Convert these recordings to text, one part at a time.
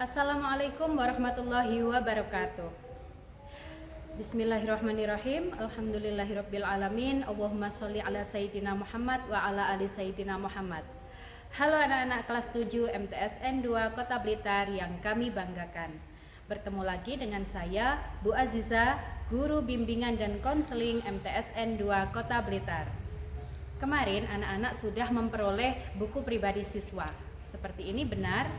Assalamualaikum warahmatullahi wabarakatuh. Bismillahirrahmanirrahim. Alhamdulillahirabbil alamin. Allahumma sholli ala sayyidina Muhammad wa ala ali sayyidina Muhammad. Halo anak-anak kelas 7 MTSN 2 Kota Blitar yang kami banggakan. Bertemu lagi dengan saya Bu Aziza, guru bimbingan dan konseling MTSN 2 Kota Blitar. Kemarin anak-anak sudah memperoleh buku pribadi siswa. Seperti ini benar?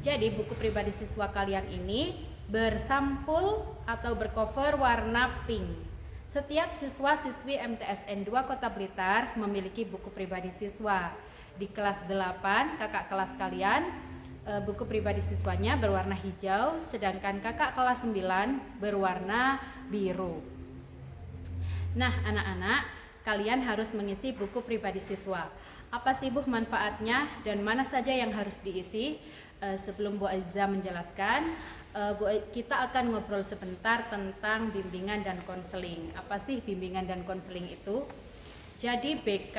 Jadi buku pribadi siswa kalian ini bersampul atau bercover warna pink. Setiap siswa-siswi MTSN 2 Kota Blitar memiliki buku pribadi siswa. Di kelas 8, kakak kelas kalian, buku pribadi siswanya berwarna hijau, sedangkan kakak kelas 9 berwarna biru. Nah, anak-anak, kalian harus mengisi buku pribadi siswa. Apa sih Bu manfaatnya dan mana saja yang harus diisi? Sebelum Bu Aziza menjelaskan, kita akan ngobrol sebentar tentang bimbingan dan konseling. Apa sih bimbingan dan konseling itu? Jadi BK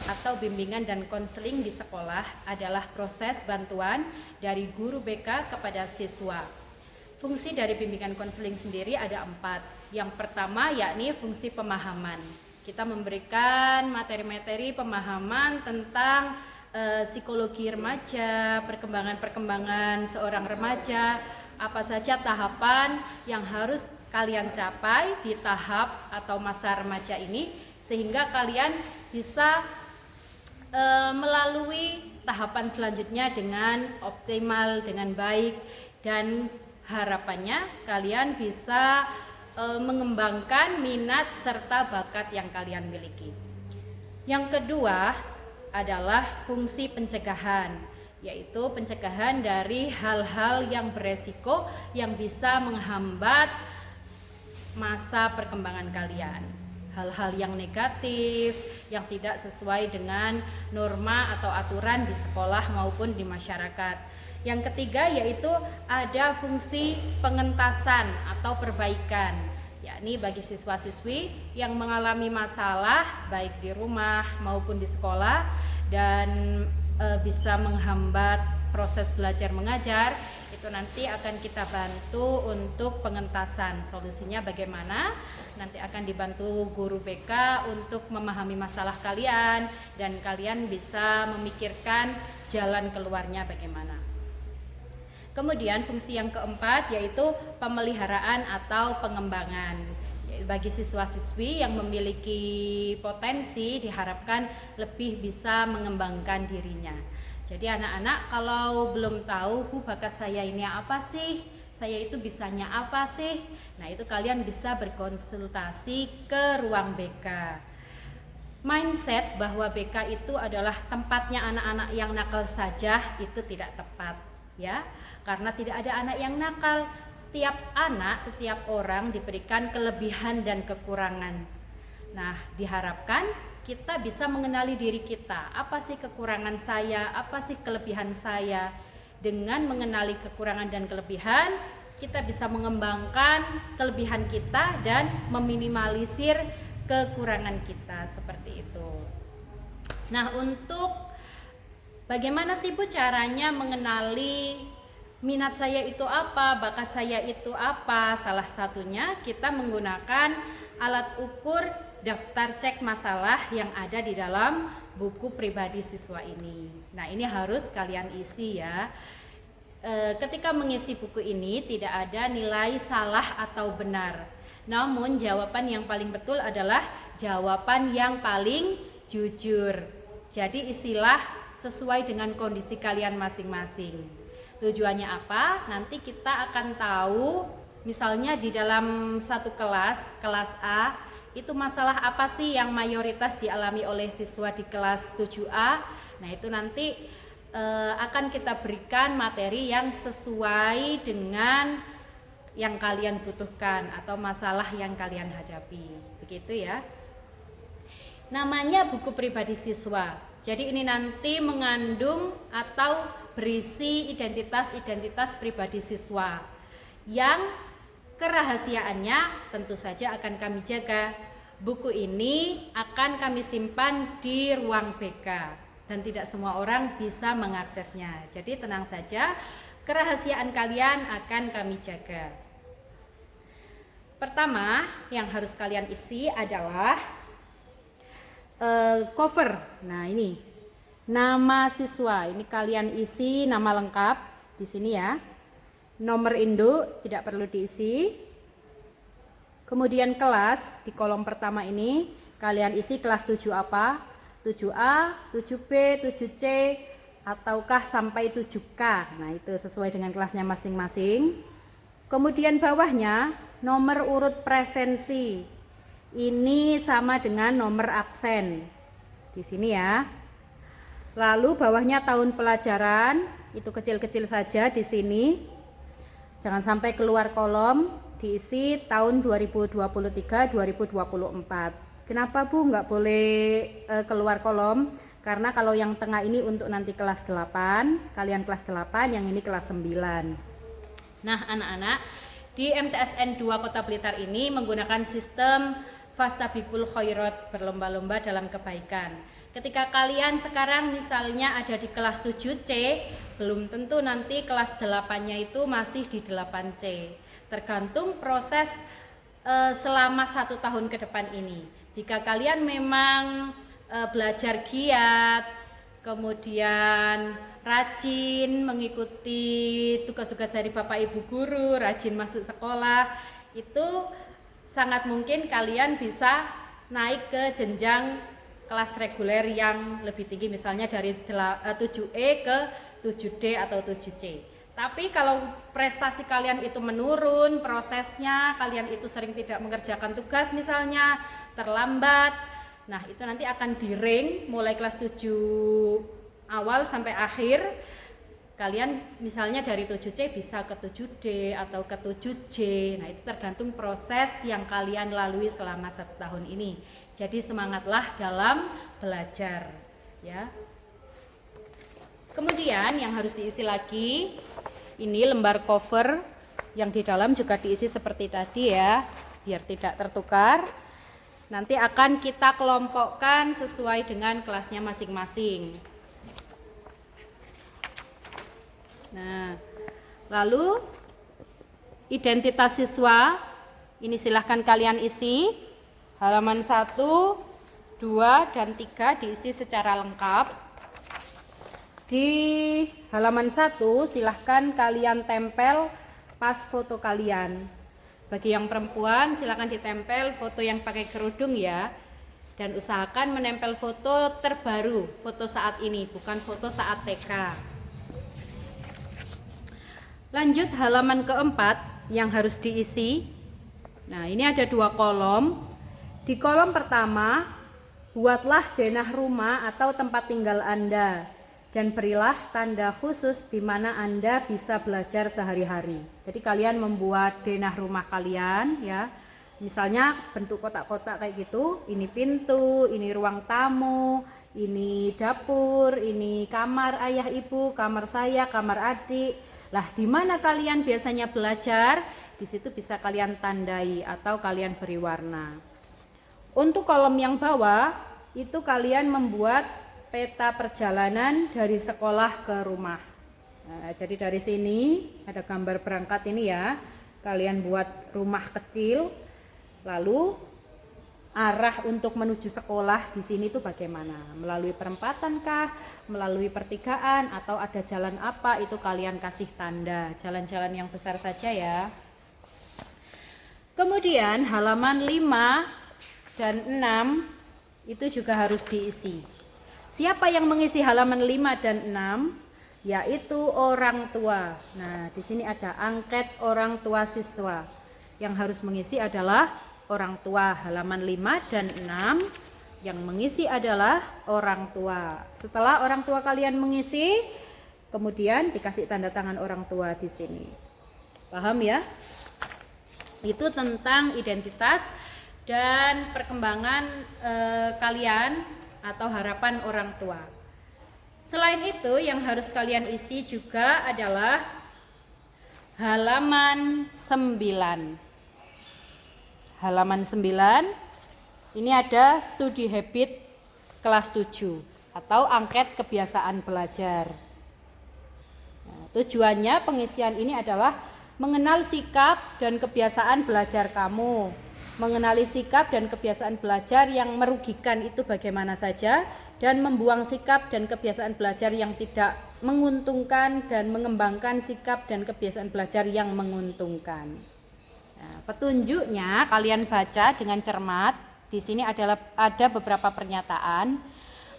atau bimbingan dan konseling di sekolah adalah proses bantuan dari guru BK kepada siswa. Fungsi dari bimbingan konseling sendiri ada 4. Yang pertama yakni fungsi pemahaman. Kita memberikan materi-materi pemahaman tentang psikologi remaja, perkembangan seorang remaja, apa saja tahapan yang harus kalian capai di tahap atau masa remaja ini sehingga kalian bisa melalui tahapan selanjutnya dengan optimal, dengan baik, dan harapannya kalian bisa mengembangkan minat serta bakat yang kalian miliki. Yang kedua adalah fungsi pencegahan, yaitu pencegahan dari hal-hal yang beresiko yang bisa menghambat masa perkembangan kalian. Hal-hal yang negatif, yang tidak sesuai dengan norma atau aturan di sekolah maupun di masyarakat. Yang ketiga yaitu ada fungsi pengentasan atau perbaikan, yakni bagi siswa-siswi yang mengalami masalah baik di rumah maupun di sekolah dan bisa menghambat proses belajar mengajar, itu nanti akan kita bantu untuk pengentasan. Solusinya bagaimana? Nanti akan dibantu guru BK untuk memahami masalah kalian dan kalian bisa memikirkan jalan keluarnya bagaimana. Kemudian fungsi yang keempat yaitu pemeliharaan atau pengembangan. Bagi siswa-siswi yang memiliki potensi diharapkan lebih bisa mengembangkan dirinya. Jadi anak-anak kalau belum tahu Bu bakat saya ini apa sih? Saya itu bisanya apa sih? Nah, itu kalian bisa berkonsultasi ke ruang BK. Mindset bahwa BK itu adalah tempatnya anak-anak yang nakal saja itu tidak tepat, ya. Karena tidak ada anak yang nakal. Setiap anak, setiap orang diberikan kelebihan dan kekurangan. Nah, diharapkan kita bisa mengenali diri kita. Apa sih kekurangan saya? Apa sih kelebihan saya? Dengan mengenali kekurangan dan kelebihan, kita bisa mengembangkan kelebihan kita dan meminimalisir kekurangan kita, seperti itu. Nah, untuk bagaimana sih Bu caranya mengenali minat saya itu apa, bakat saya itu apa? Salah satunya kita menggunakan alat ukur daftar cek masalah yang ada di dalam buku pribadi siswa ini. Nah, ini harus kalian isi ya. Ketika mengisi buku ini tidak ada nilai salah atau benar. Namun jawaban yang paling betul adalah jawaban yang paling jujur. Jadi isilah sesuai dengan kondisi kalian masing-masing. Tujuannya apa? Nanti kita akan tahu misalnya di dalam satu kelas A, itu masalah apa sih yang mayoritas dialami oleh siswa di kelas 7A. Nah, itu nanti akan kita berikan materi yang sesuai dengan yang kalian butuhkan atau masalah yang kalian hadapi. Begitu ya. Namanya buku pribadi siswa. Jadi ini nanti mengandung atau berisi identitas-identitas pribadi siswa yang kerahasiaannya tentu saja akan kami jaga. Buku ini akan kami simpan di ruang BK dan tidak semua orang bisa mengaksesnya. Jadi tenang saja, kerahasiaan kalian akan kami jaga. Pertama yang harus kalian isi adalah cover. Nah, ini nama siswa. Ini kalian isi nama lengkap di sini ya. Nomor induk tidak perlu diisi. Kemudian kelas di kolom pertama ini kalian isi kelas 7 apa? 7A, 7B, 7C ataukah sampai 7K. Nah, itu sesuai dengan kelasnya masing-masing. Kemudian bawahnya nomor urut presensi. Ini sama dengan nomor absen. Di sini ya. Lalu bawahnya tahun pelajaran, itu kecil-kecil saja di sini. Jangan sampai keluar kolom, diisi tahun 2023-2024. Kenapa Bu nggak boleh keluar kolom? Karena kalau yang tengah ini untuk nanti kelas 8, kalian kelas 8, yang ini kelas 9. Nah, anak-anak, di MTSN 2 Kota Blitar ini menggunakan sistem Fastabiqul Khairat, berlomba-lomba dalam kebaikan. Ketika kalian sekarang misalnya ada di kelas 7C, belum tentu nanti kelas 8-nya itu masih di 8C. Tergantung proses selama 1 tahun ke depan ini. Jika kalian memang belajar giat, kemudian rajin mengikuti tugas-tugas dari Bapak Ibu guru, rajin masuk sekolah, itu sangat mungkin kalian bisa naik ke jenjang kelas reguler yang lebih tinggi, misalnya dari 7E ke 7D atau 7C. Tapi kalau prestasi kalian itu menurun, prosesnya kalian itu sering tidak mengerjakan tugas misalnya, terlambat, nah itu nanti akan di-rank mulai kelas 7 awal sampai akhir. Kalian misalnya dari 7C bisa ke 7D atau ke 7C. Nah, itu tergantung proses yang kalian lalui selama 1 tahun ini. Jadi semangatlah dalam belajar ya. Kemudian yang harus diisi lagi, ini lembar cover yang di dalam juga diisi seperti tadi ya, biar tidak tertukar. Nanti akan kita kelompokkan sesuai dengan kelasnya masing-masing. Nah, lalu identitas siswa ini silahkan kalian isi. Halaman 1, 2, dan 3 diisi secara lengkap. Di halaman 1 silahkan kalian tempel pas foto kalian. Bagi yang perempuan silahkan ditempel foto yang pakai kerudung ya. Dan usahakan menempel foto terbaru, foto saat ini, bukan foto saat TK. Lanjut halaman keempat yang harus diisi. Nah, ini ada 2 kolom. Di kolom pertama, buatlah denah rumah atau tempat tinggal Anda dan berilah tanda khusus di mana Anda bisa belajar sehari-hari. Jadi kalian membuat denah rumah kalian ya. Misalnya bentuk kotak-kotak kayak gitu, ini pintu, ini ruang tamu, ini dapur, ini kamar ayah ibu, kamar saya, kamar adik. Lah, di mana kalian biasanya belajar, di situ bisa kalian tandai atau kalian beri warna. Untuk kolom yang bawah, itu kalian membuat peta perjalanan dari sekolah ke rumah. Nah, jadi dari sini ada gambar berangkat ini ya. Kalian buat rumah kecil, lalu arah untuk menuju sekolah di sini tuh bagaimana? Melalui perempatan kah? Melalui pertigaan atau ada jalan apa? Itu kalian kasih tanda. Jalan-jalan yang besar saja ya. Kemudian halaman 5 dan 6 itu juga harus diisi. Siapa yang mengisi halaman 5 dan 6? Yaitu orang tua. Nah, di sini ada angket orang tua siswa. Yang harus mengisi adalah orang tua. Halaman 5 dan 6 yang mengisi adalah orang tua. Setelah orang tua kalian mengisi, kemudian dikasih tanda tangan orang tua di sini. Paham ya? Itu tentang identitas dan perkembangan kalian atau harapan orang tua. Selain itu yang harus kalian isi juga adalah halaman 9. Halaman 9 ini ada studi habit kelas 7 atau angket kebiasaan belajar. Nah, Tujuannya pengisian ini adalah mengenal sikap dan kebiasaan belajar kamu. Mengenali sikap dan kebiasaan belajar yang merugikan itu bagaimana saja, dan membuang sikap dan kebiasaan belajar yang tidak menguntungkan dan mengembangkan sikap dan kebiasaan belajar yang menguntungkan. Nah, petunjuknya kalian baca dengan cermat. Di sini ada beberapa pernyataan.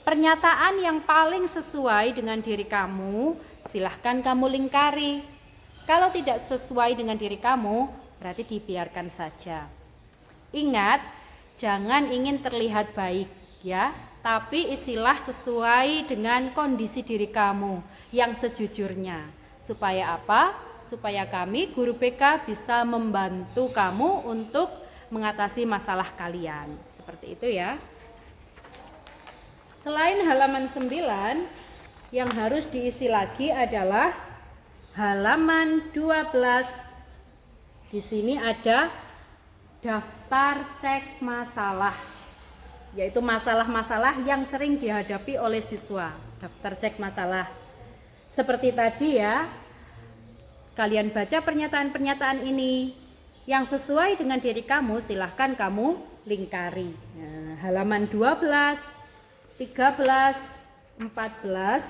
Pernyataan yang paling sesuai dengan diri kamu, silahkan kamu lingkari. Kalau tidak sesuai dengan diri kamu, berarti dibiarkan saja. Ingat, jangan ingin terlihat baik ya, tapi istilah sesuai dengan kondisi diri kamu yang sejujurnya. Supaya apa? Supaya kami guru BK bisa membantu kamu untuk mengatasi masalah kalian. Seperti itu ya. Selain halaman 9, yang harus diisi lagi adalah halaman 12. Di sini ada daftar cek masalah, yaitu masalah-masalah yang sering dihadapi oleh siswa. Daftar cek masalah. Seperti tadi ya, kalian baca pernyataan-pernyataan ini. Yang sesuai dengan diri kamu, silahkan kamu lingkari. Nah, halaman 12, 13, 14,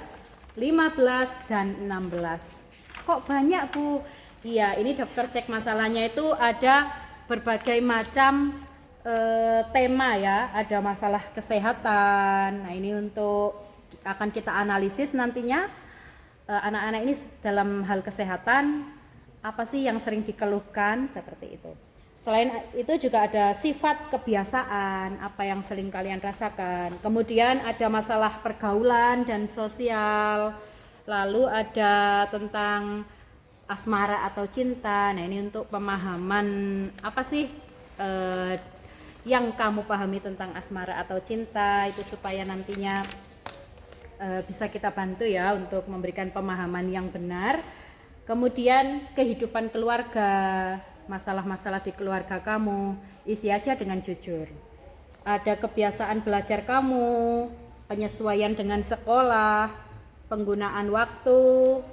15, dan 16. Kok banyak Bu? Iya, ini daftar cek masalahnya itu ada berbagai macam tema ya. Ada masalah kesehatan. Nah, ini untuk akan kita analisis nantinya. Anak-anak ini dalam hal kesehatan apa sih yang sering dikeluhkan, seperti itu. Selain itu juga ada sifat kebiasaan, apa yang sering kalian rasakan. Kemudian ada masalah pergaulan dan sosial. Lalu ada tentang asmara atau cinta. Nah, ini untuk pemahaman apa sih yang kamu pahami tentang asmara atau cinta, itu supaya nantinya bisa kita bantu ya untuk memberikan pemahaman yang benar. Kemudian kehidupan keluarga, masalah-masalah di keluarga kamu, isi aja dengan jujur. Ada kebiasaan belajar kamu, penyesuaian dengan sekolah, penggunaan waktu,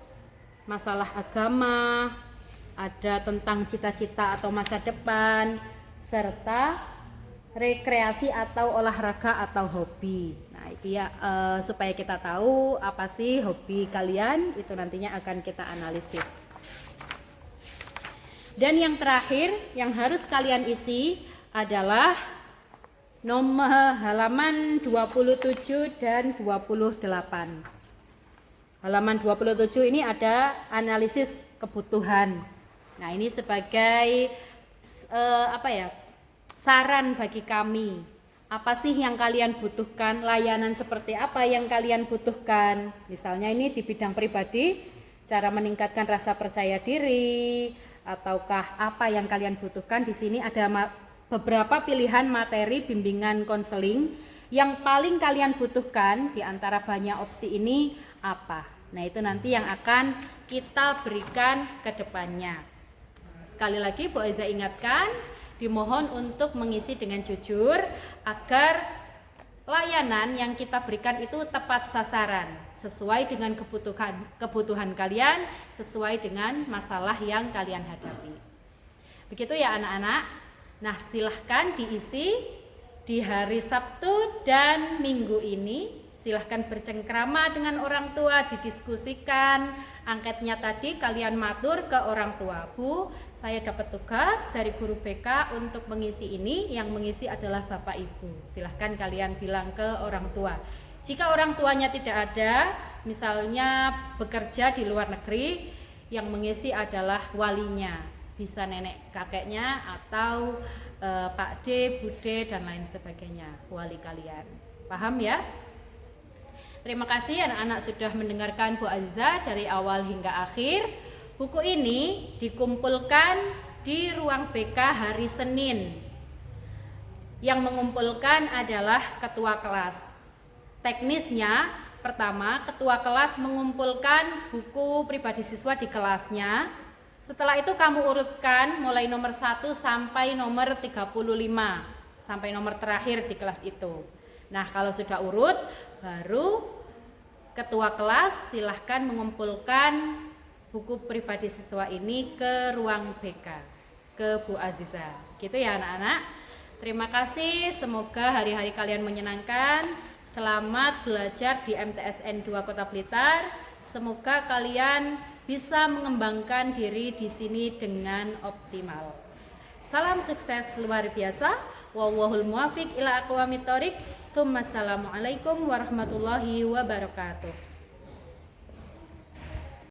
masalah agama, ada tentang cita-cita atau masa depan, serta rekreasi atau olahraga atau hobi. Nah, itu ya supaya kita tahu apa sih hobi kalian, itu nantinya akan kita analisis. Dan yang terakhir yang harus kalian isi adalah nomor halaman 27 dan 28. Halaman 27 ini ada analisis kebutuhan. Nah, ini sebagai saran bagi kami. Apa sih yang kalian butuhkan? Layanan seperti apa yang kalian butuhkan? Misalnya ini di bidang pribadi, cara meningkatkan rasa percaya diri, ataukah apa yang kalian butuhkan? Di sini ada beberapa pilihan materi bimbingan konseling yang paling kalian butuhkan di antara banyak opsi ini apa? Nah, itu nanti yang akan kita berikan ke depannya. Sekali lagi Bu Aiza ingatkan, dimohon untuk mengisi dengan jujur agar layanan yang kita berikan itu tepat sasaran, sesuai dengan kebutuhan kalian, sesuai dengan masalah yang kalian hadapi. Begitu ya anak-anak. Nah, silahkan diisi di hari Sabtu dan Minggu ini. Silahkan bercengkrama dengan orang tua, didiskusikan. Angketnya tadi kalian matur ke orang tua. Bu, saya dapat tugas dari guru BK untuk mengisi ini. Yang mengisi adalah Bapak Ibu. Silahkan kalian bilang ke orang tua. Jika orang tuanya tidak ada, misalnya bekerja di luar negeri, yang mengisi adalah walinya. Bisa nenek kakeknya atau Pak D, Bude, dan lain sebagainya. Wali kalian. Paham ya? Terima kasih anak-anak sudah mendengarkan Bu Aiza dari awal hingga akhir. Buku ini dikumpulkan di ruang BK hari Senin. Yang mengumpulkan adalah ketua kelas. Teknisnya, pertama ketua kelas mengumpulkan buku pribadi siswa di kelasnya. Setelah itu kamu urutkan mulai nomor 1 sampai nomor 35, sampai nomor terakhir di kelas itu. Nah, kalau sudah urut, baru ketua kelas silahkan mengumpulkan buku pribadi siswa ini ke ruang BK, ke Bu Aziza. Gitu ya anak-anak. Terima kasih, semoga hari-hari kalian menyenangkan. Selamat belajar di MTSN 2 Kota Blitar. Semoga kalian bisa mengembangkan diri di sini dengan optimal. Salam sukses luar biasa. Wallahul muwaffiq ila aqwamit thoriq. Assalamualaikum warahmatullahi wabarakatuh.